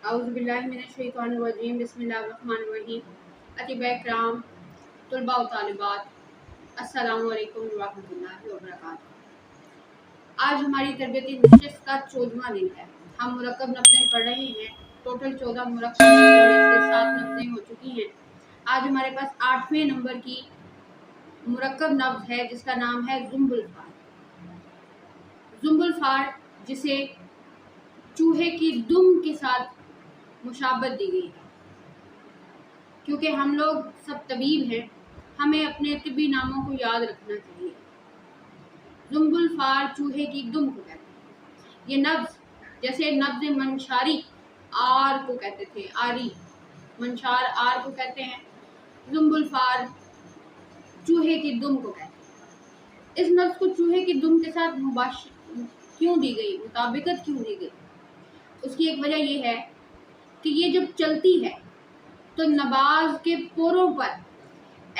اعوذ باللہ من الشیطان الرجیم بسم اللہ الرحمن الرحیم اطباء کرام طلباء و طالبات السلام علیکم ورحمۃ اللہ وبرکاتہ۔ آج ہماری تربیتی نشست کا 14واں دن ہے۔ ہم مرکب نفزیں پڑھ رہے ہیں۔ ٹوٹل 14 مرکب نفزیں میں سے 7 نفزیں ہو چکی ہیں۔ آج ہمارے پاس 8ویں نمبر کی مرکب نفز ہے جس کا نام ہے زنبل فار۔ زنبل فار جسے چوہے کی دم کے ساتھ مشابہت دی گئی ہے، کیونکہ ہم لوگ سب طبیب ہیں، ہمیں اپنے طبی ناموں کو یاد رکھنا چاہیے۔ زنبل فار چوہے کی دم کو کہتے ہیں۔ یہ نفز جیسے نفز منشاری آر کو کہتے تھے، آری منشار آر کو کہتے ہیں، زنبل فار چوہے کی دم کو کہتے ہیں۔ اس نفز کو چوہے کی دم کے ساتھ کیوں دی گئی، مطابقت کیوں دی گئی؟ اس کی ایک وجہ یہ ہے کہ یہ جب چلتی ہے تو نباض کے پوروں پر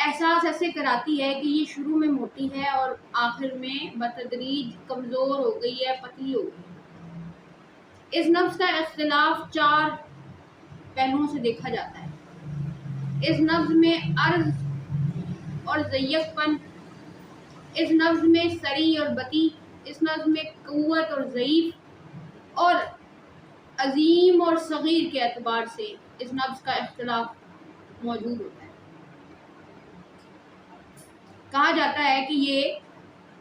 احساس ایسے کراتی ہے کہ یہ شروع میں موٹی ہے اور آخر میں بتدریج کمزور ہو گئی ہے، پتلی ہو گئی۔ اس نفس کا اختلاف 4 پہلوؤں سے دیکھا جاتا ہے۔ اس نفس میں عرض اور ضیق پن، اس نفس میں سری اور بطی، اس نفس میں قوت اور ضعیف اور عظیم اور صغیر کے اعتبار سے اس نفس کا اختلاف موجود ہوتا ہے۔ کہا جاتا ہے کہ یہ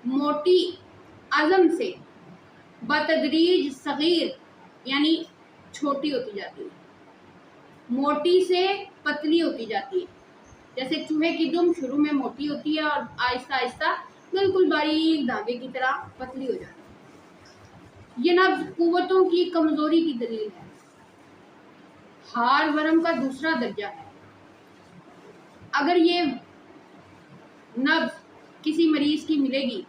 موٹی عظم سے بتدریج صغیر یعنی چھوٹی ہوتی جاتی ہے، موٹی سے پتلی ہوتی جاتی ہے۔ جیسے چوہے کی دم شروع میں موٹی ہوتی ہے اور آہستہ آہستہ بالکل باریک دھاگے کی طرح پتلی ہو جاتی ہے۔ یہ نفس قوتوں کی کمزوری کی دلیل ہے۔ ہار ورم کا دوسرا درجہ ہے۔ اگر یہ نفس کسی مریض کی ملے گی،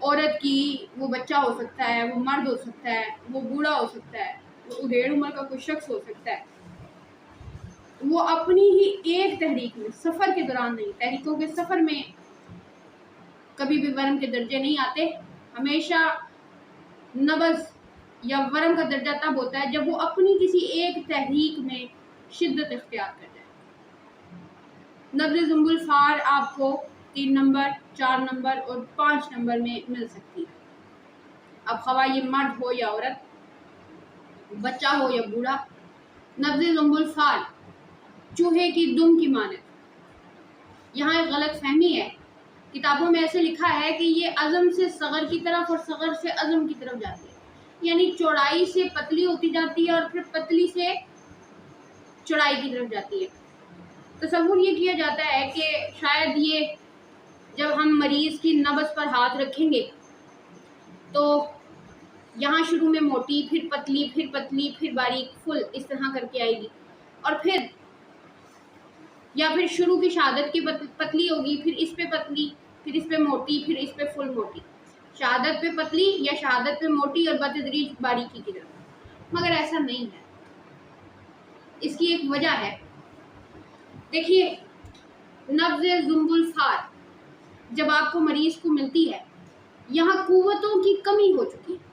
عورت کی، وہ بچہ ہو سکتا ہے، وہ مرد ہو سکتا ہے، وہ بوڑھا ہو سکتا ہے، وہ ادھیڑ عمر کا کوئی شخص ہو سکتا ہے، وہ اپنی ہی ایک تحریک میں، سفر کے دوران نہیں، تحریکوں کے سفر میں کبھی بھی ورم کے درجے نہیں آتے۔ ہمیشہ نبض یا ورم کا درجہ تب ہوتا ہے جب وہ اپنی کسی ایک تحریک میں شدت اختیار کر جائے۔ نبض زنبل فار آپ کو 3 نمبر، 4 نمبر اور 5 نمبر میں مل سکتی ہے۔ اب خواہ یہ مرد ہو یا عورت، بچہ ہو یا بوڑھا، نبض زنبل فار چوہے کی دم کی مانند۔ یہاں ایک غلط فہمی ہے، کتابوں میں ایسے لکھا ہے کہ یہ عظم سے صغر کی طرف اور صغر سے عظم کی طرف جاتی ہے، یعنی چوڑائی سے پتلی ہوتی جاتی ہے اور پھر پتلی سے چوڑائی کی طرف جاتی ہے۔ تصور یہ کیا جاتا ہے کہ شاید یہ جب ہم مریض کی نبض پر ہاتھ رکھیں گے تو یہاں شروع میں موٹی، پھر پتلی، پھر پتلی، پھر باریک، فل اس طرح کر کے آئے گی، اور پھر یا پھر شروع کی شہادت کی پتلی ہوگی، پھر اس پہ پتلی، پھر اس پہ موٹی، پھر اس پہ فل موٹی، شہادت پہ پتلی یا شہادت پہ موٹی اور بتدریج باریکی کی طرف۔ مگر ایسا نہیں ہے۔ اس کی ایک وجہ ہے، دیکھیے نبض زنبل فار جب آپ کو مریض کو ملتی ہے، یہاں قوتوں کی کمی ہو چکی ہے۔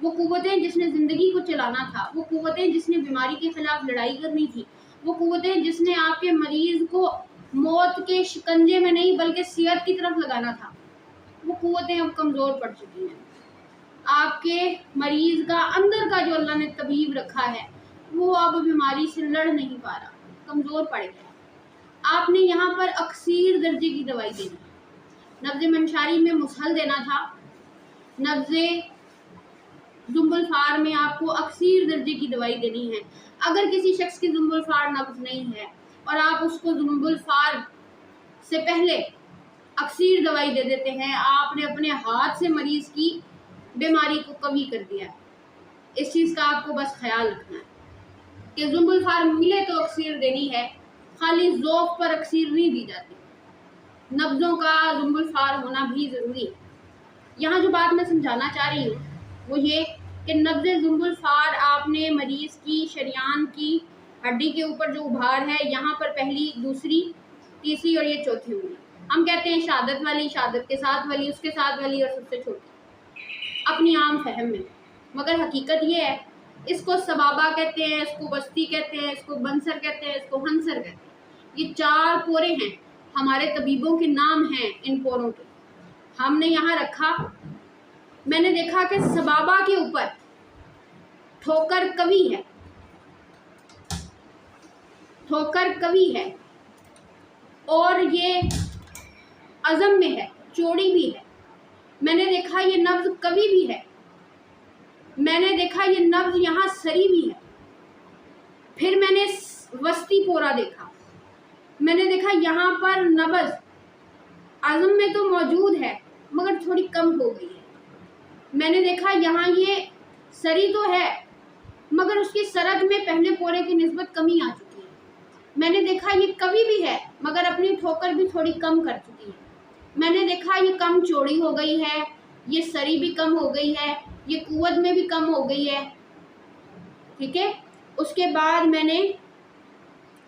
وہ قوتیں جس نے زندگی کو چلانا تھا، وہ قوتیں جس نے بیماری کے خلاف لڑائی کرنی تھی، وہ قوتیں جس نے آپ کے مریض کو موت کے شکنجے میں نہیں بلکہ صحت کی طرف لگانا تھا، وہ قوتیں اب کمزور پڑ چکی ہیں۔ آپ کے مریض کا اندر کا جو اللہ نے طبیب رکھا ہے وہ اب بیماری سے لڑ نہیں پا رہا، کمزور پڑ گیا۔ آپ نے یہاں پر اکثیر درجے کی دوائی دینی ہے۔ نبض منشاری میں مسہل دینا تھا، نبض زنبل فار میں آپ کو اکثیر درجے کی دوائی دینی ہے۔ اگر کسی شخص کی زنبل فار نبض نہیں ہے اور آپ اس کو زنبل فار سے پہلے اکثیر دوائی دے دیتے ہیں، آپ نے اپنے ہاتھ سے مریض کی بیماری کو قوی کر دیا ہے۔ اس چیز کا آپ کو بس خیال رکھنا ہے کہ زنبل فار ملے تو اکثیر دینی ہے، خالی ذوق پر اکثیر نہیں دی جاتی، نبضوں کا زنبل فار ہونا بھی ضروری ہے۔ یہاں جو بات میں سمجھانا چاہ رہی ہوں وہ یہ کہ نبض زنبل فار آپ نے مریض کی شریان کی ہڈی کے اوپر جو ابھار ہے، یہاں پر پہلی، دوسری، تیسری اور یہ چوتھی انگلی، ہم کہتے ہیں شہادت والی، شہادت کے ساتھ والی، اس کے ساتھ والی اور سب سے چھوٹی، اپنی عام فہم میں۔ مگر حقیقت یہ ہے اس کو سبابہ کہتے ہیں، اس کو وسطی کہتے ہیں، اس کو بنسر کہتے ہیں، اس کو ہنسر کہتے ہیں۔ یہ 4 پورے ہیں، ہمارے طبیبوں کے نام ہیں ان پوروں کے۔ ہم نے یہاں رکھا، میں نے دیکھا کہ سبابہ کے اوپر ٹھوکر قوی ہے، ٹھوکر قوی ہے، اور یہ عزم میں ہے، چوڑی بھی ہے۔ میں نے دیکھا یہ نبض قوی بھی ہے، میں نے دیکھا یہ نبض یہاں سری بھی ہے۔ پھر میں نے وسطی پورا دیکھا، میں نے دیکھا یہاں پر نبض عزم میں تو موجود ہے مگر تھوڑی کم ہو گئی ہے۔ میں نے دیکھا یہاں یہ سری تو ہے مگر اس کی سرد میں پہلے پورے کی نسبت کمی آ چکی ہے۔ میں نے دیکھا یہ قوی بھی ہے مگر اپنی ٹھوکر بھی تھوڑی کم کر چکی ہے۔ میں نے دیکھا یہ کم چوڑی ہو گئی ہے، یہ سری بھی کم ہو گئی ہے، یہ قوت میں بھی کم ہو گئی ہے، ٹھیک ہے۔ اس کے بعد میں نے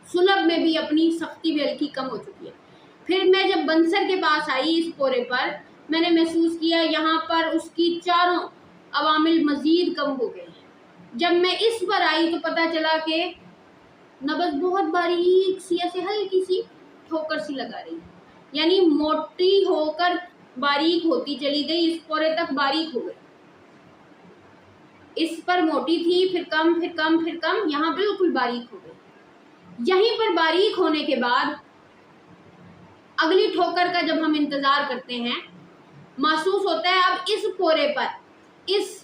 سلب میں بھی اپنی سختی بھی ہلکی کم ہو چکی ہے۔ پھر میں جب بنسر کے پاس آئی اس پورے پر، میں نے محسوس کیا یہاں پر اس کی چاروں عوامل مزید کم ہو گئے ہیں۔ جب میں اس پر آئی تو پتہ چلا کہ نبض بہت باریک سی، ایسے ہلکی سی ٹھوکر سی لگا رہی ہے، یعنی موٹی ہو کر باریک ہوتی چلی گئی، اس پورے تک باریک ہو گئی۔ اس پر موٹی تھی، پھر کم، پھر کم، پھر کم، یہاں بالکل باریک ہو گئی۔ یہیں پر باریک ہونے کے بعد اگلی ٹھوکر کا جب ہم انتظار کرتے ہیں، محسوس ہوتا ہے اب اس پورے پر اس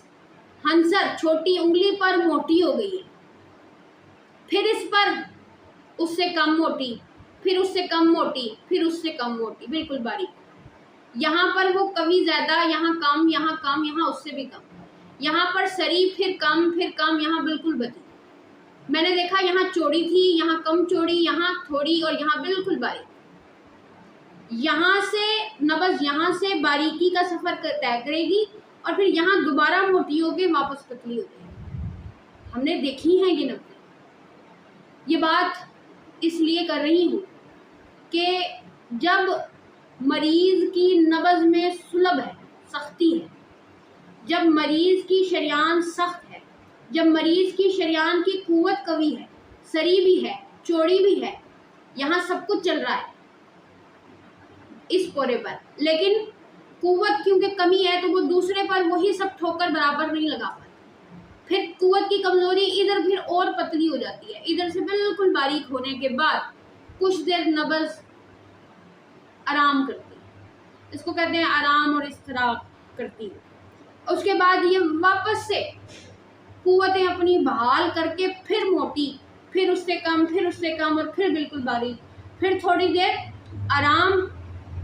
ہنسر چھوٹی انگلی پر موٹی ہو گئی ہے، پھر اس پر اس سے کم موٹی، پھر اس سے کم موٹی، پھر اس سے کم موٹی، بالکل باریک۔ یہاں پر وہ قوی زیادہ، یہاں کم، یہاں کم، یہاں اس سے بھی کم، یہاں پر سری، پھر کم، پھر کم، یہاں بالکل بدی۔ میں نے دیکھا یہاں چوڑی تھی، یہاں کم چوڑی، یہاں تھوڑی، اور یہاں بالکل باریک۔ یہاں سے نبض یہاں سے باریکی کا سفر طے کرے گی اور پھر یہاں دوبارہ موٹی ہو کے واپس پتلی ہو جائے گی۔ ہم نے دیکھی ہیں یہ نبضیں۔ یہ بات اس لیے کر رہی ہوں کہ جب مریض کی نبض میں سلب ہے، سختی ہے، جب مریض کی شریان سخت ہے، جب مریض کی شریان کی قوت قوی ہے، سری بھی ہے، چوڑی بھی ہے، یہاں سب کچھ چل رہا ہے اس پورے پر، لیکن قوت کیونکہ کمی ہے تو وہ دوسرے پر وہی سب ٹھوکر برابر نہیں لگا پاتی۔ پھر قوت کی کمزوری ادھر پھر اور پتلی ہو جاتی ہے، ادھر سے بالکل باریک ہونے کے بعد کچھ دیر نبض آرام کرتی ہے، اس کو کہتے ہیں آرام اور استراحت کرتی ہے۔ اس کے بعد یہ واپس سے قوتیں اپنی بحال کر کے پھر موٹی، پھر اس سے کم، پھر اس سے کم، اور پھر بالکل باریک، پھر تھوڑی دیر آرام،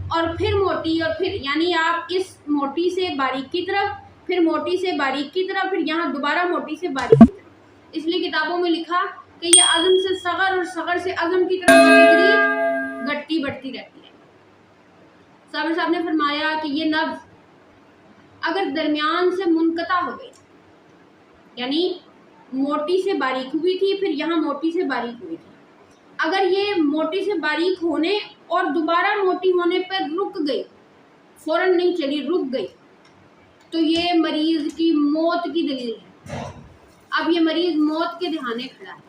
اور پھر موٹی، اور پھر یعنی آپ اس موٹی سے باریک کی طرف، پھر موٹی سے باریک کی طرف، پھر یہاں دوبارہ موٹی سے باریک کی طرف۔ اس لیے کتابوں میں لکھا کہ یہ عزم سے صغر اور صغر سے عزم کی طرف بتدریج گھٹتی بڑھتی رہتی ہے۔ صابر صاحب نے فرمایا کہ یہ نبض اگر درمیان سے منقطع ہو گئی، یعنی موٹی سے باریک ہوئی تھی، پھر یہاں موٹی سے باریک ہوئی تھی، اگر یہ موٹی سے باریک ہونے اور دوبارہ موٹی ہونے پر رک گئی، فوراً نہیں چلی، رک گئی، تو یہ مریض کی موت کی دلیل ہے۔ اب یہ مریض موت کے دہانے کھڑا ہے۔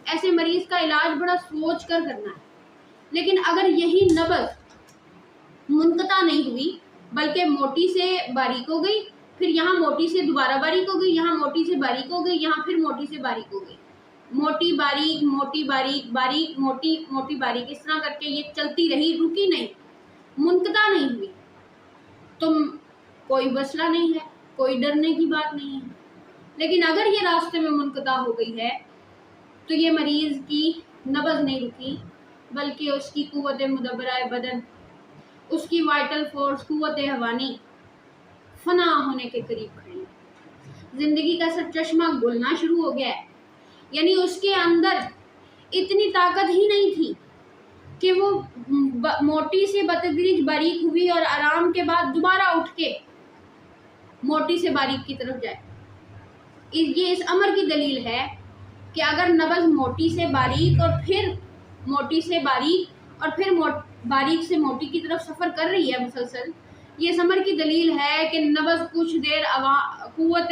ایسے مریض کا علاج بڑا سوچ کر کرنا ہے۔ لیکن اگر یہی نبض منقطع نہیں ہوئی بلکہ موٹی سے باریک ہو گئی، پھر یہاں موٹی سے دوبارہ باریک ہو گئی، یہاں موٹی سے باریک ہو گئی، یہاں پھر موٹی سے باریک ہو گئی، موٹی باریک، موٹی باریک، باریک موٹی، موٹی باریک، اس طرح کر کے یہ چلتی رہی، رکی نہیں، منقطع نہیں ہوئی، تو کوئی مسئلہ نہیں ہے، کوئی ڈرنے کی بات نہیں ہے۔ لیکن اگر یہ راستے میں منقطع ہو گئی ہے تو یہ مریض کی نبض نہیں رکی بلکہ اس کی قوت مدبرہ بدن، اس کی وائٹل فورس، قوت حیوانی فنا ہونے کے قریب کھڑی ہے۔ زندگی کا سرچشمہ گلنا شروع ہو گیا ہے، یعنی اس کے اندر اتنی طاقت ہی نہیں تھی کہ وہ موٹی سے بتدریج باریک ہوئی اور آرام کے بعد دوبارہ اٹھ کے موٹی سے باریک کی طرف جائے۔ یہ اس امر کی دلیل ہے کہ اگر نبض موٹی سے باریک اور پھر موٹی سے باریک اور پھر باریک سے موٹی کی طرف سفر کر رہی ہے مسلسل، یہ اس امر کی دلیل ہے کہ نبض کچھ دیر قوت